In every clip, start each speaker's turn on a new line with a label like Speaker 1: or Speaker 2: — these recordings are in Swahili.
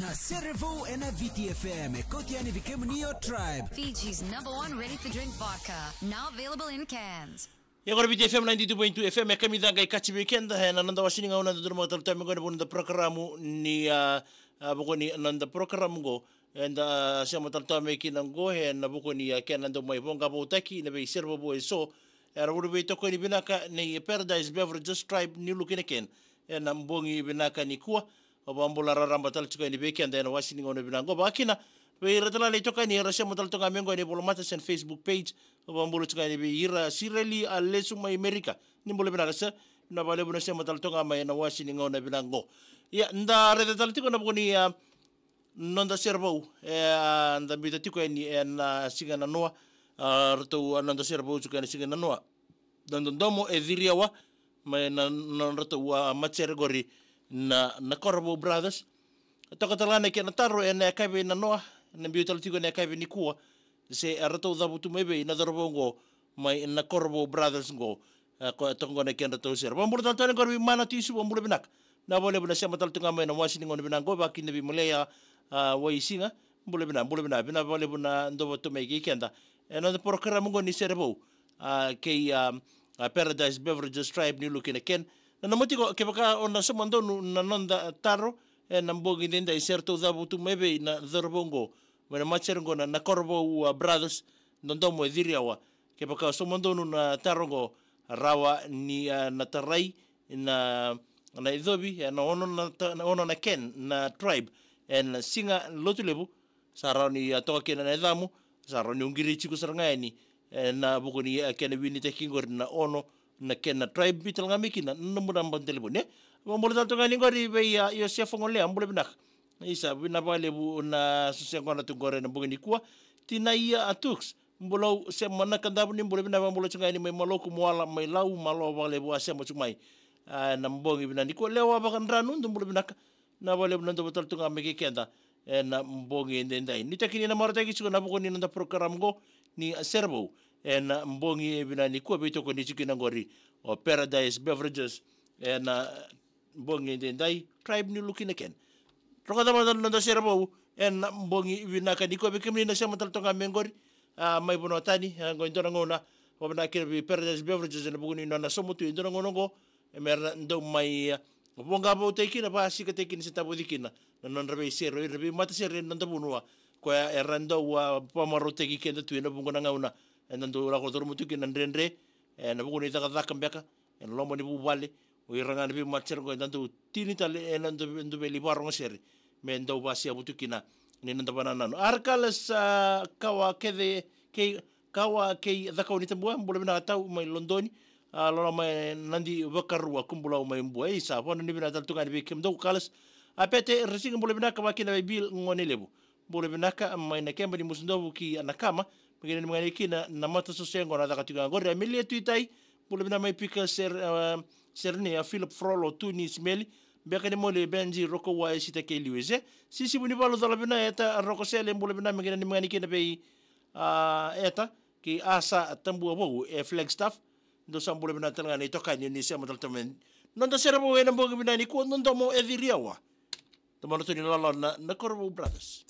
Speaker 1: na Servo and VTFM kotiani vikemnio tribe.
Speaker 2: Fiji's #1 ready-to-drink vodka, now available in cans.
Speaker 3: Agora VTFM 92.2 FM é kami danga ikati weekend na nanda wasini nga una duro mga talutay mga nabunod programu ni buko ni nanda programu go and siya matalutay may kinanggo na buko ni ken nando may bonga botaki na bay Servo boy so era buru beto ko ni binaka ni Paradise Beverages Tribe ni lukineken na mbongi binaka ni kuwa obambula raramba talutay ni weekend na wasini nga una binango bakina Wei ratala le toka ni rasya mo talto kami ngo ni bolomata sen Facebook page obambulo toka ni ira sireli alesu mai Amerika ni bole bina rasa na bale buna siya mo talto kami na wasi ni ngo na binango ya nda reda taltiko na bukoni nonda Servo nda bita tiko ni na siga na noa rato nonda Servo toka ni siga na noa domo ediriawa mai na rato matsergori na Corvo Brothers toka talana ke na taro na kabe na noa na biutal tigo na kabe ni kuwa se arato da butu mebe na dorobongo mai na Corvo Brothers go ko tongo na kenda to ser bambur tantan ko bi mana tisu bambur binak na bole bina sia matal tunga mai na wasi ni ngon binango ba kin bi mulea waisinga bole bina bina bole bina ndo to mai kenda na the program ngo ni Servo ke Paradise Beverages Tribe ni looking again na motiko ke baka on na somando na nonda taro na mbogi nenda iserto da butu mebe na dorobongo Wena macherongo na Corvo Brothers nondomo ediriawa ke baka somondonu na tarongo rawa ni na tarai na idhobi na ono na ken na tribe en singa lotulebu sarani atoka kena na edhamu sarani ungiri chiku sarangani na bukuni kena wini tekingor na ono na ken na tribe bital ngamiki na numura mbantelebu ne mbole talto ngani ngori be yo sefongole ambule binak isa binabale bu na susengona tungore na bugini kuwa tinaiya atux mbolo se mana kandabu ni mbolo binaba mbolo chunga ni mai maloku mwala mai lau malo wale bu ase mo chumai na mbongi binani ko lewa bakan ranu mbolo binaka na wale bu ndo betul tunga meke kenda na mbongi ndendai ni takini na marata kichu na bugoni nda program go ni Servo na mbongi binani ko beto ko ni chikina ngori o Paradise Beverages na mbongi ndendai tribe ni lukine Roka tama nonda Servo en mbongi binaka diko bekemni na siya mataltonga mengori mai bono tani ngo indora ngona wabna kire Paradise Beverages na buguni na somutu indora ngono go mer ndo mai bonga bo tekina ba sika tekina sitabo dikina non rebe sero rebe mata sero nanda bunua ko erando wa pamaro teki kenda tu na bungona ngauna ndo la ko dormutu kina ndrendre na buguni taka mbeka en lomo ni bubale o iranga ni matcher go ndandu tini tale nando beli barong seri mendo basi abutukina ni nanda banana arkalas kawa ke dhaka unita bua mbole bina tau mai Londoni lola mai nandi wakarua kumbula mai mbua isa pona ni bina taltunga ni bikem do kalas apete resinga mbole bina kawa kina bil ngone lebu mbole bina ka mai na kemba ni musundo ki anakama mengene ni mengene kina na mata sosengo na dhaka tuga ngore amilia tuitai mbole bina mai pika serni Philip Frollo tuni smeli beka ni mole benji roko wa sita ke liweze sisi buni balo dala bina eta roko sele mbole bina mengene ni mengene kina bei eta ki asa tambu abo Flagstaff ndo sambole bina tanga ni toka ni sia mataltamen nonda Servo wena mbogi bina ni ko nondo mo ediriawa tomano tuni lala na Corvo Brothers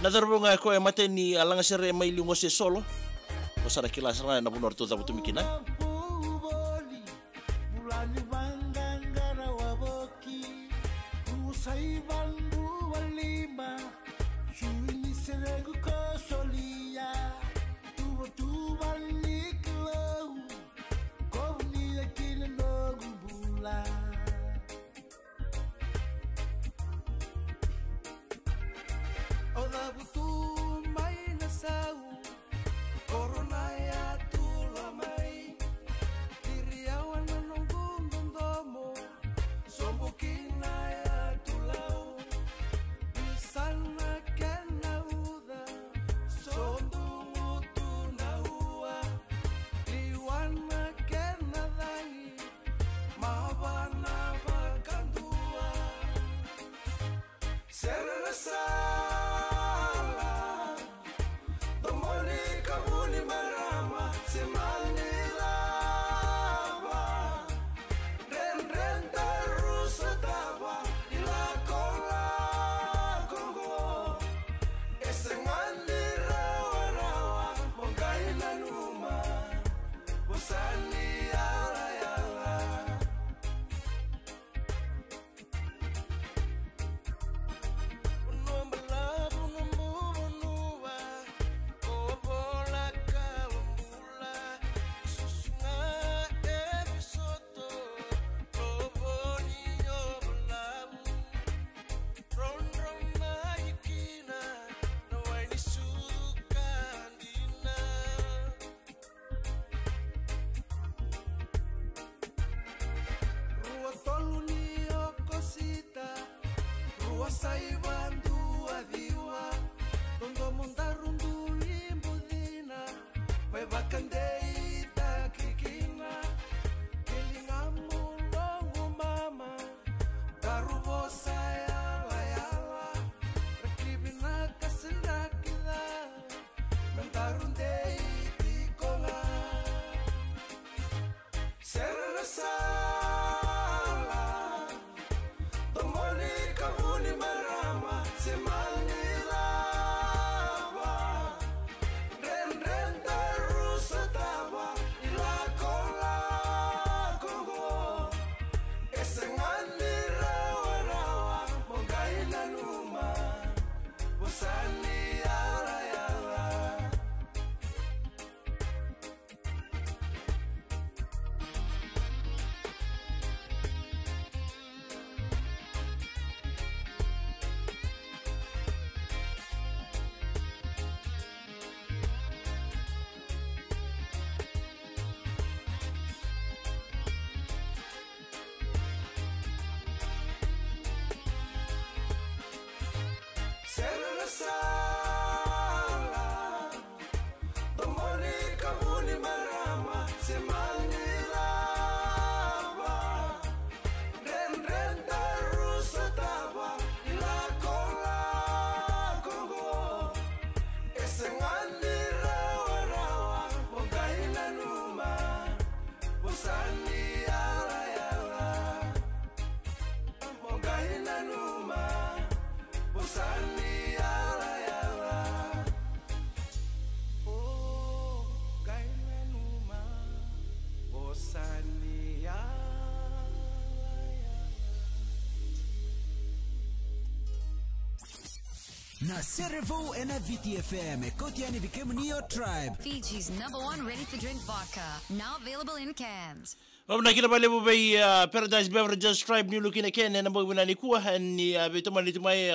Speaker 3: Nadarbo nga ko e mate ni alanga sere mai lingo se solo o sara kila sara na bunor to zabutu mikina
Speaker 4: Corona ya tu la mai
Speaker 1: na Cerevo and VTFM Kotiani Vikemnio Tribe.
Speaker 2: Fiji's #1 ready-to-drink vodka, now available in cans.
Speaker 3: Nakita pale mo bay Paradise Beverages Tribe ni lukina kene na mo ni kuha ni beto manito may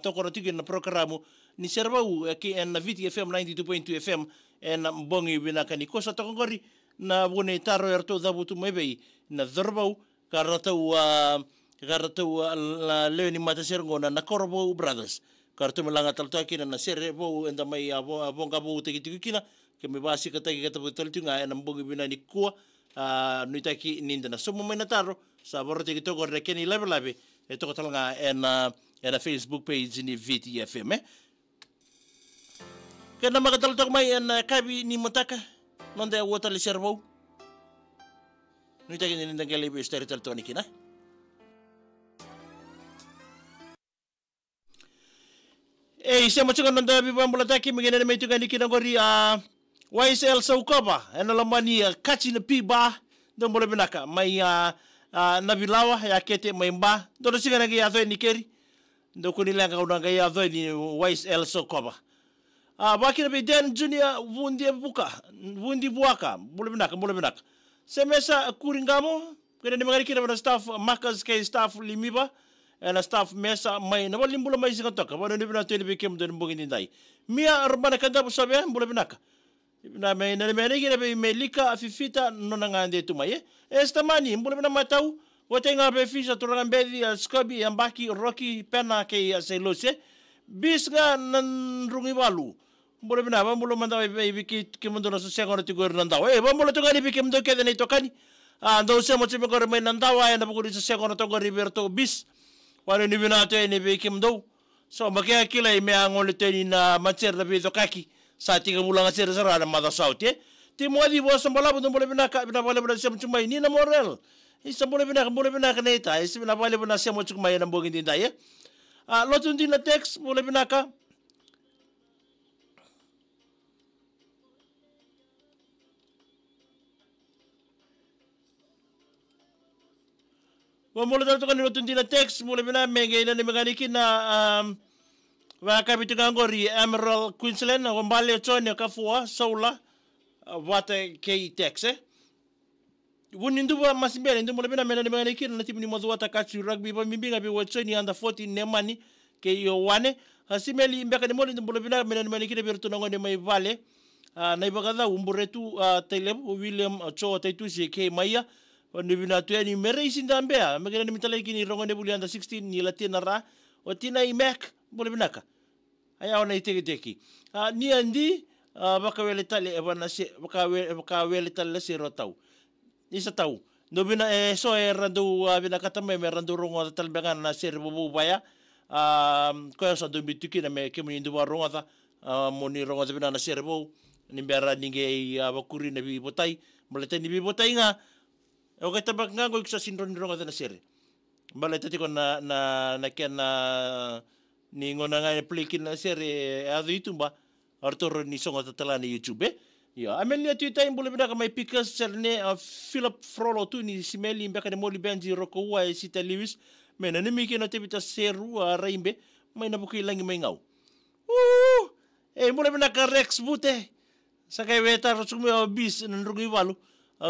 Speaker 3: tokoro tigin na programo ni Cerevo ki en VTFM 92.2 FM en mbongi binaka ni kosa tokongori na bune taro erto dabutu mebe na drbau karatau la leoni matasergo na Korbo Brothers kartu melanga taltaki na Cerevo enda mai abonga bo tegitikina ke me basi katagi katabutul tunga en mbongi binani kuha nuitaki nindana so mo taro sa borte ki toko rekeni level e toko talanga en Facebook page ni VTFM kana magatal tok mai en kabi ni motaka nonde wota le Cerevo nuitaki nindana gele be stari tal toni kina sema chunga nonde bi bambola taki migene me tugani kina gori YSL Saukoba ena lamani kachi na piba ndo mole binaka mai nabilawa ya kete mai mba ndo singa ngi ya ni keri ndo kunilanga unanga ya ni YSL Saukoba bakina be Den Junior vundi buaka mole binaka semesa kuringamo kene magari kina na staff makas ke staff limiba ena staff mesa mai na walimbula mai singa toka bana ndibina tele be kem ndo mbongi ndai mia arbana kanda busabe mole binaka na me kira be melika afifita nona ngande tumaye esta mani mbule na matau wotenga be fisha turanga mbedi skobi ambaki rocky pena ke selose bisga nan rungi walu mbule na mbule manda be biki kimundo na sosega ti gornanda mbule to gani biki mdo kede ne tokani ndo se mo tibe gore me nandawa ya na buguri sosega to gori berto bis wale ni binato ni biki mdo so makia kila me angole teni na macher da be tokaki sa 3 bulan asir sara na mada saute ti modi bo sambola bo boleh binaka bina boleh bina sem cuma ini na moral isa boleh binaka neta isa bina boleh bina sem cuma na bogin din daya lotun din na text boleh binaka boleh dal kan lotun din na text boleh bina menge na meganikin na waka bitugangori Emerald Queensland wambale chone kafua sola wate kei texe wunindu ba masimbele ndu mole bina mena ni mangani kina timu ni mwadhu wata kachu rugby ba mimbinga bi wachoni under 14 nemani ke yo wane hasimeli mbeka ni mole ndu mole bina mena ni mangani kina biru tunangone mai vale na ibakadha umburetu Tailem William Cho taitusi ke maya ni bina tueni mereisi ndambea megena ni mitala ikini rongone buli under 16 ni latina ra otina imek boleh binaka aya ona iteki ni andi bakawele tale ebana se bakawele tale se rotau isa tau no bina so randu bina katame me randu rongo talbengan na ser bubu baya ko sa do bitiki na me kemi ndu rongo ta moni rongo bina na ser bu ni bera ninge bakuri na bi botai bolete ni bi botai nga o ka tabak nga ko sa sinron rongo na ser balete ko na ken ni ngona nga plikin na sere adu itumba artoro ni songa tatala ni YouTube ya amelia tu time boleh benda mai pikas cerne Philip Frollo tu ni simeli mbeka ni moli benji roko wa sita Lewis mena ni mikina tebita seru raimbe mai na buki langi mai ngau boleh benda ka Rex bute sakai weta rosume bis nrungi walu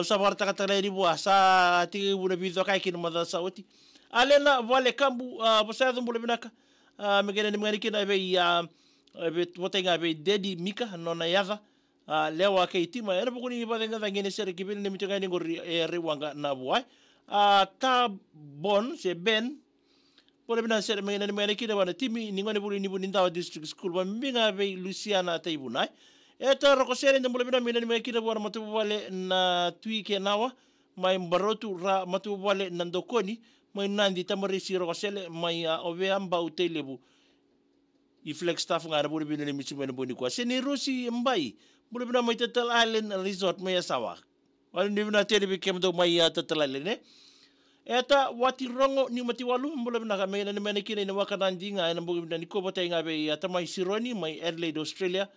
Speaker 3: sa barta kata di buah sa 3,000 bido kai kin mada sauti alena vale kambu pasado boleh benda ka megena ni mangani kina be botenga be dedi mika nona yava lewa ke itima era bukuni badenga ngene sere kibin ni mitanga ni ngori rewanga na buai ta bon se ben boleh bina sere megena ni mangani kina bana timi ni ngone buli ni buninda district school ba mbinga be Luciana taibunai eta roko sere ni boleh bina megena ni mangani kina bana matu wale na tuike nawa mai barotu ra matu wale nandokoni mai nandi tamari siro kosele mai oveamba utelebu i flex staff ngara buri bina ni michi mena boni kwa seni rusi mbai buri bina mai Tatal Island Resort mai sawa wala ni bina tele bikem do mai Tatal Island eta wati rongo ni mati walu buri bina ka mena ni mena kina ni wakanandi nga na buri bina ni ko bota nga be tamai sironi mai Adelaide Australia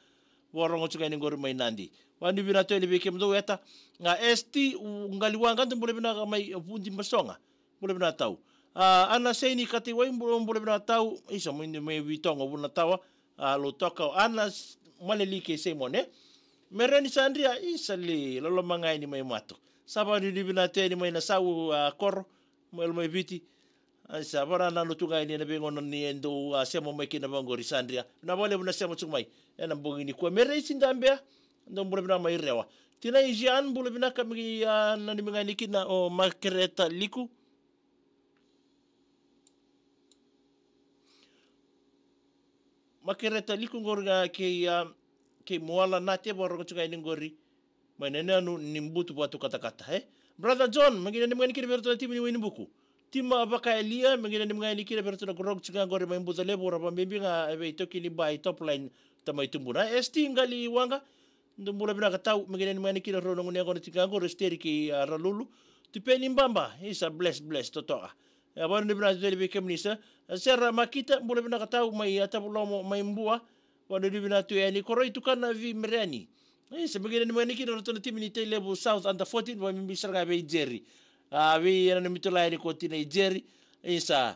Speaker 3: warongo tsuga ni ngor mai nandi wani bina tele bikem do eta nga ST ngaliwanga buri bina ka mai vundi masonga boleh bina tahu ana sei ni kati wai boleh bina tahu isa mo ni me witongo buna tawa lo toka o anas maleli ke se mone mereni sandria isali lolo mangai ni mai mato saba ni bina te ni mai na sau koro mai viti sa bara na no tunga ni na bengo no ni endo semo mai kina bango risandria na vale buna semo tsumai ena bongi ni ko mere sindambea ndo mbule bina mai rewa tina ijian mbule bina kami na ni mengai kina o makereta liku makereta liku ngorga ke moala na te boro tunga ni ngori mai nene anu nimbutu batu kata-kata brother John magina ni mengai kina berto timi ni buku tima baka elia mengina ni mga likira pero na grog tsinga gore may mbuta lebo rapa mbinga ebe itoki ni by top line tamay tumbuna esti ngali wanga ndumula bina katau mengina ni mga likira ro ngone ngone tsinga gore steri ki ralulu tipeni mbamba isa bless totoa abang ni bina tele bekem nisa sera makita mbula bina katau may atabulomo may mbua wano ni bina tu yani koro itu kana vi merani isa mengina ni mga likira ro timi ni level south under 14 wa mbisar ga be jerry vi yana mitulai ni koti Nigeria isa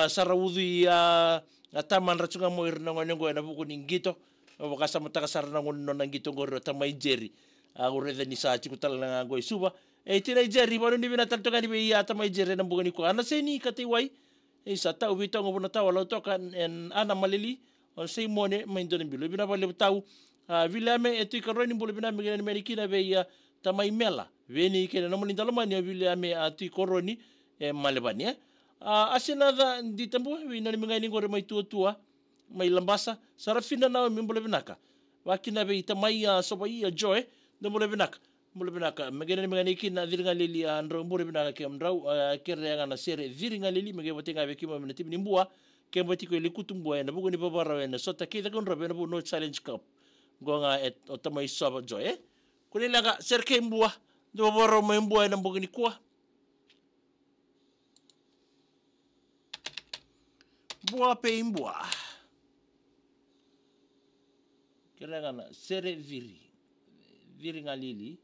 Speaker 3: sarawudu ya taman racunga mo irna ngone ngo na buku ningito bakasa mataka sarna ngono nangito ngoro ta Nigeria ure ni sa chikutal na ngo isuba ti Nigeria bano ni bina tanto ngani be ya ta Nigeria na buku ni ko ana seni katiwai isa ta ubito ngo bona ta wala to kan en ana malili on sei mone maindo ni bilo bina bale tau vilame eti karoni bolo bina migina ni merikina be ya tamai mela veni ke na moni dalomani vile ame ati koroni malebani asina da di tambu vina ni ngai ngore mai tua mai lambasa sarafina na mi mbole binaka wakina be tamai sobai joy no mbole binaka megena ni ngai kina diringa lili andro mbole binaka ke mdrau kere nga na sere diringa lili mege botenga be kimo mena timi mbua ke mboti ko likutumbu na bugo ni babara na sota ke da kon robe na bu no challenge cup gonga et otamai soba joy kulilaga serke mbua do boro mai mbua na mbugini kwa bua pe mbua kilaga na sere viri ngalili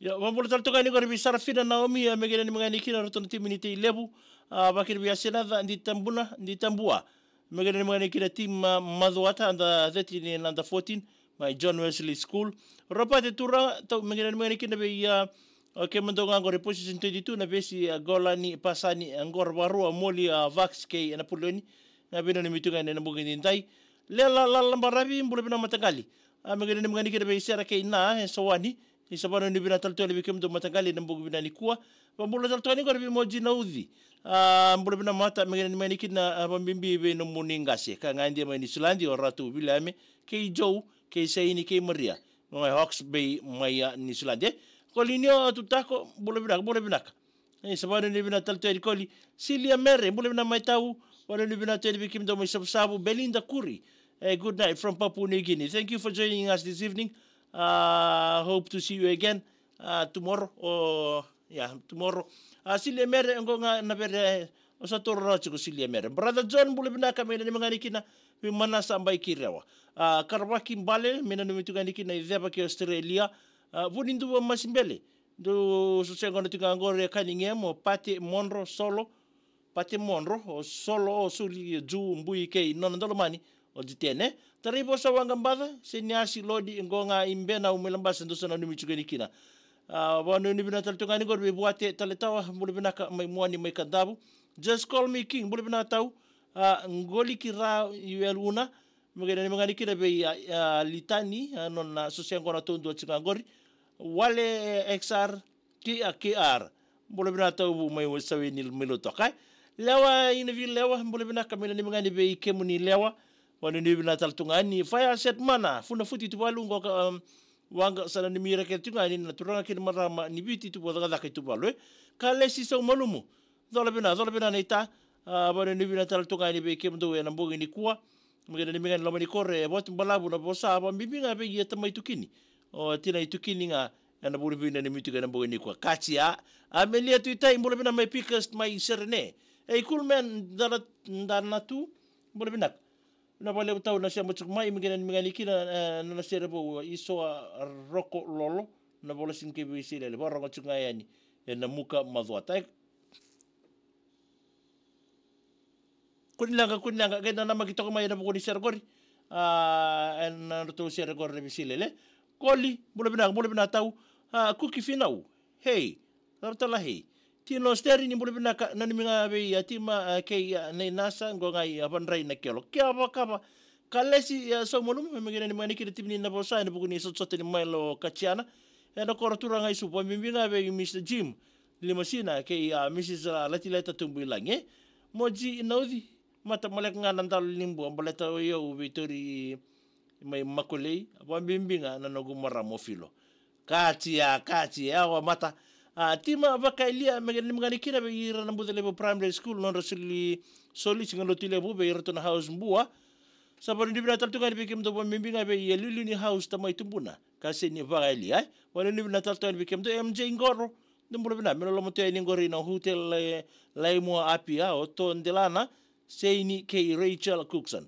Speaker 3: ya vamos a tocar ni gorbi sarafina Naomi megena ni mangani kina roton timiniti lebu bakir biasena di tambua megena ni mangani kina tim madwata anda 13 and under 14 my John Wesley School ropa de tura to megena ni mangani kina be ya ke mendonga ngore position 22 na besi golani pasani ngor baru moli vax ke na puloni na bino ni mitunga na mbugini ndai lela mbarabi mbule bina matagali megena ni mangani kina be sera ke na sowani isabano ni bina taltoni bikem do matagali na mbugu bina nikua bambula taltoni ko bi moji naudhi mbula bina mata megena ni maniki na bambimbi be no muningase ka ngandi mai ni Sulandi oratu bilame ke Joe ke Saini ke Maria no Hawks Bay maya ni Sulandi kolinio tutako mbula bina isabano ni bina taltoni koli Silia Mere mbula bina maitau wala ni bina tele bikem do mai sabu Belinda Kuri good night from Papua New Guinea. Thank you for joining us this evening. Hope to see you again tomorrow or tomorrow. Silia Mere ngonga na bere osatoro rachu ko Silia Mere. Brother John bule bina kami na mangani kina mana sambai kirewa. Karwaki mbale mena numitugani kina ideba ki Australia. Vunindu wa masimbele. Do susengo na tingangore kaningem o Pate Monro solo. Pate Monro o solo o suri ju mbui ke nonandolomani o ditene. Taribo sa wangambada senyasi lodi ngonga imbena umilambasa ndo sana numichugani kina. Wano ni bina taltungani gor be buate taletawa mule bina ka mai muani mai kadabu. Just call me king mule bina tau ngoli kira yueluna mugena ni mangani kira be litani non na sosiang kona tundu chingangori wale XR KR boleh bina tau mai wasawi ni minuto kai lewa ina vi lewa boleh bina kamila ni mangani be ikemu ni lewa wani ni bina taltungani faya set mana funa futi tu balu ngo wanga sana ni mira ke tungani na turanga ke marama ni biti tu boda ka tu balu ka lesi so malumu dola bina neita wani ni bina taltungani be ikemu do na mbongi ni kuwa mungkin ni mangani lama ni kore bot balabu na bosa ba bibinga be yeta mai tukini o tina itukini nga na bulu bina ni mitu kana mbongi ni kuwa kacia amelia tu itai boleh bina mai pikas mai serene cool man dana tu boleh bina na boleh tahu na siya macam mai mungkin mengani kina na siya bo iso roko lolo na boleh singke bisi le borong cungai ni na muka mazwa tai kunilanga kena nama kita kemai na bukuni siya gori na tu siya gori bisi le koli boleh bina tahu kuki finau hey tartala hey tino steri ni boleh bina na ni minga be ya tima ke nei nasa ngongai apan rai na kelo kia apa kalesi so molum mengene ni mani kiri timni na bosa na bukuni so ni mailo kaciana na koratura ngai supo mimbinga be Mr Jim limasina ke Mrs Latileta tumbuilange moji inaudi mata malek nganan tal limbu ambaleta yo Victory mai makulei apa bimbinga na nogumara mofilo kacia awa mata tima bakailia mengani kira be ira na budele primary school non rasuli soli singalo tile bu be ira to na house mbua sabar ni binatal tu kan be kem to mimbinga be yelulu ni house tamai tumbuna kasi ni bakailia wala ni binatal to be kem to MJ ngoro ndumbulo bina melo mo te ni ngori na hotel lai mo apia o to ndelana seini ke Rachel Cookson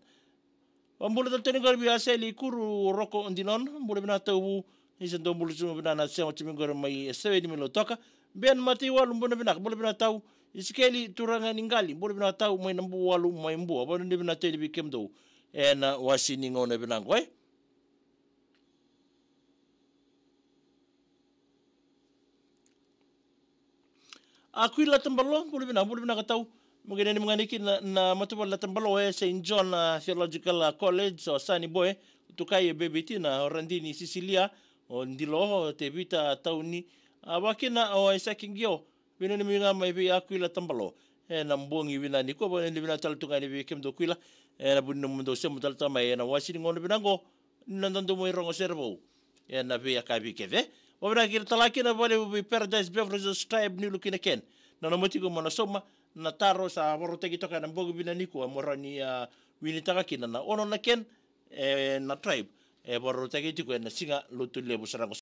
Speaker 3: ambulo to ni ngori bi aseli kuru roko ndinon mbulo bina tawu isan do bulu cuma bina na sema cuma gor mai sewe ni melo toka ben mati walu mbona bina bolu bina tau iskeli turanga ningali bolu bina tau mai nambu walu mai mbu bolu ni bina tele bikem do na wasini ngone bina ngoi aku la tambalo bolu bina ka tau mungkin ni mangani na matu la tambalo St John Theological College so Sunny Boy tukai BBT na Randini Sicilia o ndilo te vita tauni wakina o isakingio bina ni minga mai bi akuila tambalo na mbongi bina ni ko bina ni bina taltunga ni bi kemdo kuila na bunno mundo se mutal tamai na wasini ngono bina go nandandu mo rongo servo na bi akabi keve o bina kir talaki na bole bi Paradise Beverages Tribe ni lukina ken na nomoti ko mona soma na taro sa borote kito kana mbongi bina ni ko morani winitaka kina na ono na ken na tribe borote kito ko na singa lutu lebu sarang